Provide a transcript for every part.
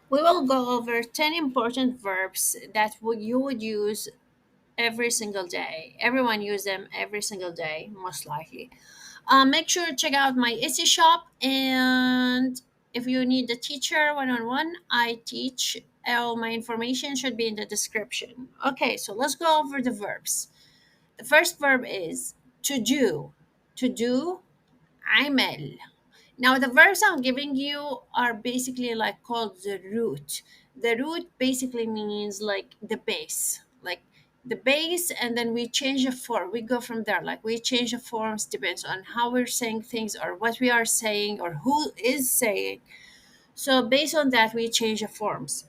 We will go over 10 important verbs that you would use every single day. Everyone use them every single day, most likely. Make sure to check out my Etsy shop. And if you need the teacher one on one, I teach. All my information should be in the description. Okay, so let's go over the verbs. The first verb is to do. To do, عمل. Now, the verbs I'm giving you are basically like called the root. The root basically means like the base, like the base, and then we change the form. We go from there, like we change the forms depends on how we're saying things or what we are saying or who is saying. So, based on that, we change the forms.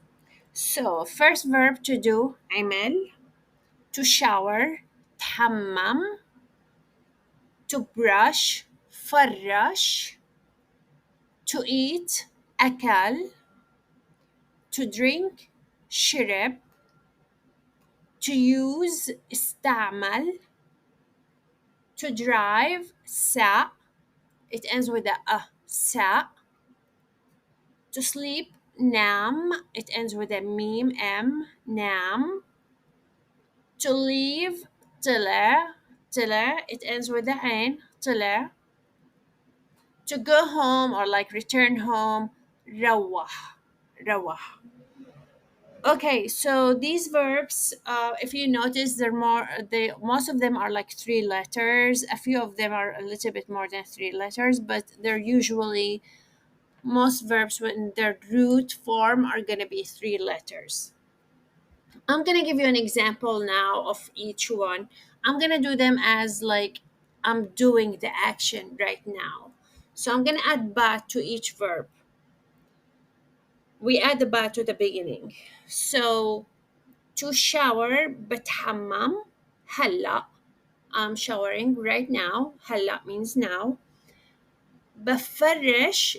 So, first verb to do, عمل, to shower, تحمم, to brush, فرش, to eat, أكل, to drink, شرب, to use, استعمل, to drive, ساق, it ends with a ساق, to sleep, نام, it ends with a meme, m, نام, to leave, طلع, طلع, it ends with a عين, طلع, to go home or like return home, روح, روح. Okay, so these verbs, if you notice, they're more. They most of them are like three letters. A few of them are a little bit more than three letters, but they're usually most verbs when their root form are gonna be three letters. I'm gonna give you an example now of each one. I'm gonna do them as like I'm doing the action right now. So I'm gonna add ba to each verb. We add the ba to the beginning. So to shower بتحمم هلا. I'm showering right now. هلا means now. بفرش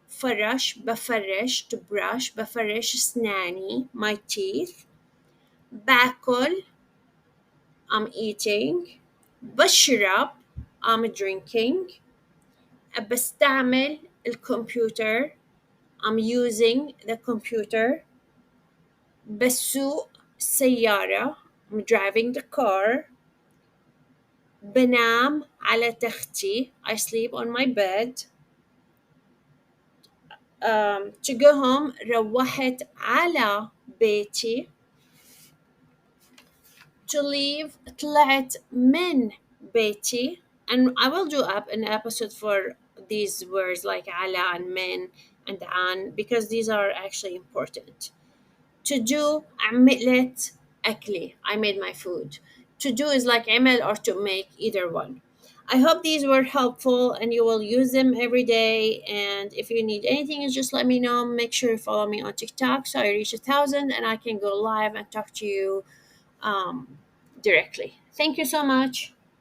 فرش بفرش to brush بفرش أسناني my teeth. باكل I'm eating. بشرب I'm drinking. بستعمل الكمبيوتر I'm using the computer. بسوق سيارة I'm driving the car. بنام على تختي I sleep on my bed. To go home روحت على بيتي. To leave طلعت من بيتي. And I will do up an episode for these words like على and من and عن because these are actually important. To do عملت أكلي I made my food. To do is like عمل or to make, either one. I hope these were helpful and you will use them every day. And if you need anything, just let me know. Make sure you follow me on TikTok so I reach 1,000 and I can go live and talk to you directly. Thank you so much.